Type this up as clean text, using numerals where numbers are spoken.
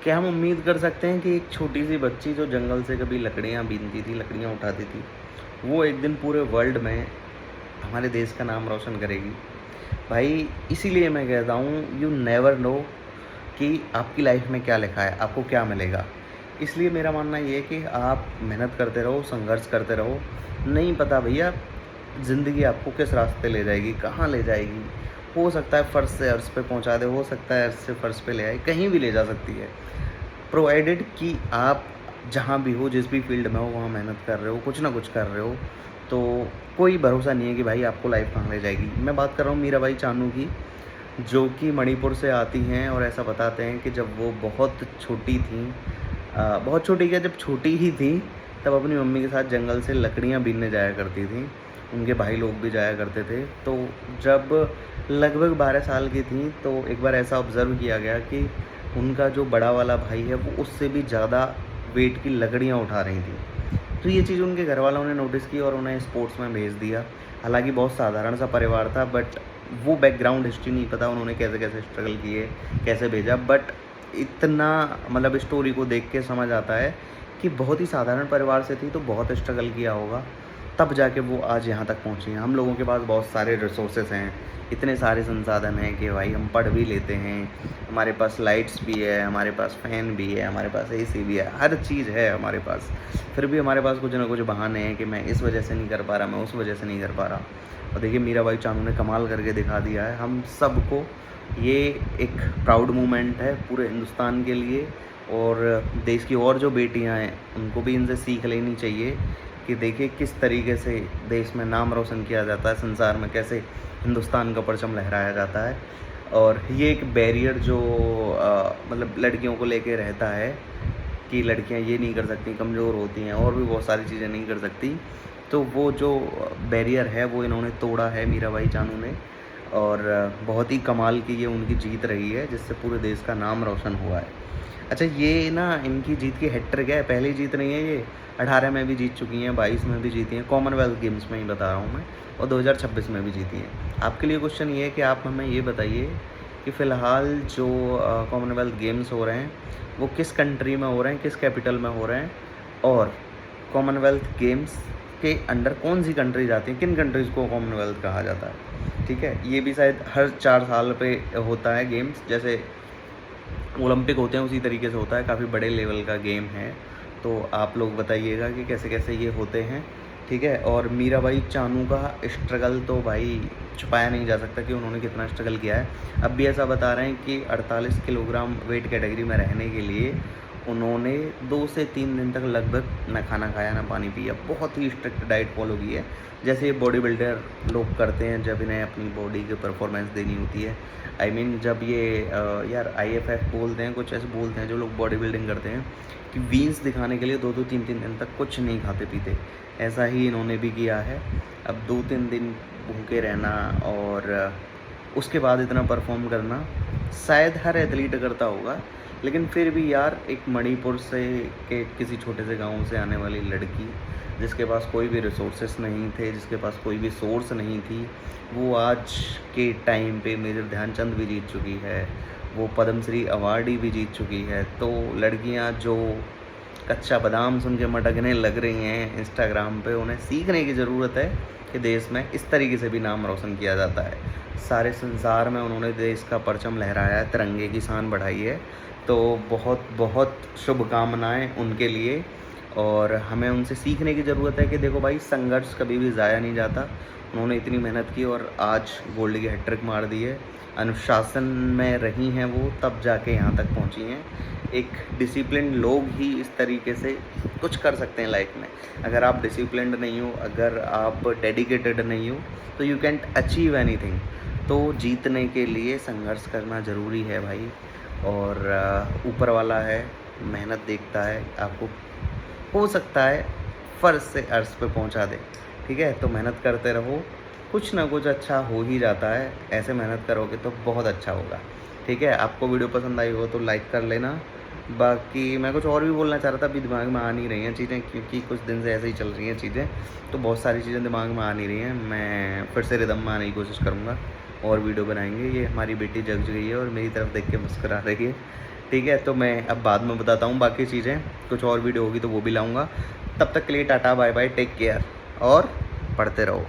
क्या हम उम्मीद कर सकते हैं कि एक छोटी-सी बच्ची जो जंगल से कभी लकड़ियाँ बीनती थी, लकड़ियाँ उठाती थी, वो एक दिन पूरे वर्ल्ड में हमारे देश का नाम रोशन करेगी? भाई इसीलिए मैं कहता हूँ यू नेवर नो कि आपकी लाइफ़ में क्या लिखा है, आपको क्या मिलेगा। इसलिए मेरा मानना ये है कि आप मेहनत करते रहो, संघर्ष करते रहो। नहीं पता भैया ज़िंदगी आपको किस रास्ते ले जाएगी, कहाँ ले जाएगी। हो सकता है फर्श से अर्श पे पहुँचा दे, हो सकता है अर्श से फर्श पे ले आए, कहीं भी ले जा सकती है। प्रोवाइडेड कि आप जहाँ भी हो, जिस भी फ़ील्ड में हो, वहाँ मेहनत कर रहे हो, कुछ ना कुछ कर रहे हो, तो कोई भरोसा नहीं है कि भाई आपको लाइफ़ कहाँ ले जाएगी। मैं बात कर रहा हूँ मीराबाई चानू की, जो कि मणिपुर से आती हैं और ऐसा बताते हैं कि जब वो बहुत छोटी थीं, बहुत छोटी क्या, जब छोटी ही थीं, तब अपनी मम्मी के साथ जंगल से लकड़ियाँ बीनने जाया करती थीं। उनके भाई लोग भी जाया करते थे। तो जब लगभग 12 साल की थीं, तो एक बार ऐसा ऑब्ज़र्व किया गया कि उनका जो बड़ा वाला भाई है, वो उससे भी ज़्यादा वेट की लकड़ियाँ उठा रही थी। तो ये चीज़ उनके घरवालों ने नोटिस की और उन्हें स्पोर्ट्स में भेज दिया। हालाँकि बहुत साधारण सा परिवार था, बट वो बैकग्राउंड हिस्ट्री नहीं पता उन्होंने कैसे-कैसे स्ट्रगल किए, कैसे भेजा। बट इतना मतलब स्टोरी को देख के समझ आता है कि बहुत ही साधारण परिवार से थी, तो बहुत स्ट्रगल किया होगा, तब जाके वो आज यहाँ तक पहुँची हैं। हम लोगों के पास बहुत सारे रिसोर्सेज़ हैं, इतने सारे संसाधन हैं कि भाई हम पढ़ भी लेते हैं, हमारे पास लाइट्स भी है, हमारे पास फ़ैन भी है, हमारे पास एसी भी है, हर चीज़ है हमारे पास। फिर भी हमारे पास कुछ ना कुछ बहाने हैं कि मैं इस वजह से नहीं कर पा रहा, मैं उस वजह से नहीं कर पा रहा। और देखिए मीराबाई चानू ने कमाल करके दिखा दिया है। हम सबको ये एक प्राउड मोमेंट है पूरे हिंदुस्तान के लिए, और देश की और जो बेटियां हैं उनको भी इनसे सीख लेनी चाहिए कि देखिए किस तरीके से देश में नाम रोशन किया जाता है, संसार में कैसे हिंदुस्तान का परचम लहराया जाता है। और ये एक बैरियर जो मतलब लड़कियों को लेके रहता है कि लड़कियां ये नहीं कर सकती, कमज़ोर होती हैं और भी बहुत सारी चीज़ें नहीं कर सकती, तो वो जो बैरियर है वो इन्होंने तोड़ा है मीराबाई चानू ने। और बहुत ही कमाल की ये उनकी जीत रही है, जिससे पूरे देश का नाम रोशन हुआ है। अच्छा, ये ना इनकी जीत की हैट्रिक है, पहली जीत नहीं है ये, 18 में भी जीत चुकी हैं, 22 में भी जीती हैं, कॉमनवेल्थ गेम्स में ही बता रहा हूँ मैं, और 2026 में भी जीती हैं। आपके लिए क्वेश्चन ये है कि आप हमें ये बताइए कि फ़िलहाल जो कॉमनवेल्थ गेम्स हो रहे हैं, वो किस कंट्री में हो रहे हैं, किस कैपिटल में हो रहे हैं, और कॉमनवेल्थ गेम्स के अंडर कौन-सी कंट्रीज़ आती हैं, किन कंट्रीज़ को कॉमनवेल्थ कहा जाता है, ठीक है? ये भी शायद हर 4 साल पे होता है गेम्स, जैसे ओलंपिक होते हैं उसी तरीके से होता है, काफ़ी बड़े लेवल का गेम है। तो आप लोग बताइएगा कि कैसे-कैसे ये होते हैं, ठीक है? और मीराबाई चानू का स्ट्रगल तो भाई छुपाया नहीं जा सकता कि उन्होंने कितना स्ट्रगल किया है। अब भी ऐसा बता रहे हैं कि 48 किलोग्राम वेट कैटेगरी में रहने के लिए उन्होंने 2 से 3 दिन तक लगभग ना खाना खाया, ना पानी पिया। बहुत ही स्ट्रिक्ट डाइट फ़ॉलो की है, जैसे ये बॉडी बिल्डर लोग करते हैं जब इन्हें अपनी बॉडी की परफॉर्मेंस देनी होती है। आई मीन जब ये यार आईएफएफ बोलते हैं, कुछ ऐसे बोलते हैं जो लोग बॉडी बिल्डिंग करते हैं, कि वीन्स दिखाने के लिए 2-2 3-3 दिन तक कुछ नहीं खाते-पीते। ऐसा ही इन्होंने भी किया है। अब 2-3 दिन भूखे रहना और उसके बाद इतना परफ़ॉर्म करना शायद हर एथलीट करता होगा, लेकिन फिर भी यार एक मणिपुर से के किसी छोटे से गाँव से आने वाली लड़की, जिसके पास कोई भी रिसोर्सेस नहीं थे, जिसके पास कोई भी सोर्स नहीं थी, वो आज के टाइम पे मेजर ध्यानचंद भी जीत चुकी है, वो पद्मश्री अवार्ड भी जीत चुकी है। तो लड़कियां जो कच्चा बादाम सुन के मटकने लग रही हैं इंस्टाग्राम पे, उन्हें सीखने की ज़रूरत है कि देश में इस तरीके से भी नाम रोशन किया जाता है। सारे संसार में उन्होंने देश का परचम लहराया है, तिरंगे की शान बढ़ाई है। तो बहुत बहुत शुभकामनाएँ उनके लिए, और हमें उनसे सीखने की ज़रूरत है कि देखो भाई संघर्ष कभी भी ज़ाया नहीं जाता। उन्होंने इतनी मेहनत की और आज गोल्ड की हैट्रिक मार दी है। अनुशासन में रही हैं वो, तब जाके यहाँ तक पहुँची हैं। एक डिसिप्लिन्ड लोग ही इस तरीके से कुछ कर सकते हैं लाइफ में। अगर आप डिसिप्लिन्ड नहीं हो, अगर आप डेडिकेटेड नहीं हो, तो यू कैंट अचीव एनीथिंग। तो जीतने के लिए संघर्ष करना ज़रूरी है भाई। और ऊपर वाला है, मेहनत देखता है, आपको हो सकता है फ़र्श से अर्श पे पहुंचा दे, ठीक है? तो मेहनत करते रहो, कुछ ना कुछ अच्छा हो ही जाता है। ऐसे मेहनत करोगे तो बहुत अच्छा होगा, ठीक है? आपको वीडियो पसंद आई हो तो लाइक कर लेना। बाकी मैं कुछ और भी बोलना चाह रहा था, अभी दिमाग में आ नहीं रही हैं चीज़ें, क्योंकि कुछ दिन से ऐसे ही चल रही हैं चीज़ें, तो बहुत सारी चीज़ें दिमाग में आ नहीं रही हैं। मैं फिर से रिदम में आने की कोशिश करूँगा और वीडियो बनाएंगे। ये हमारी बेटी जग गई है और मेरी तरफ देख के मुस्कुरा रही है, ठीक है, तो मैं अब बाद में बताता हूँ बाकी चीज़ें, कुछ और वीडियो होगी तो वो भी लाऊँगा। तब तक के लिए tata bye bye, take care और पढ़ते रहो।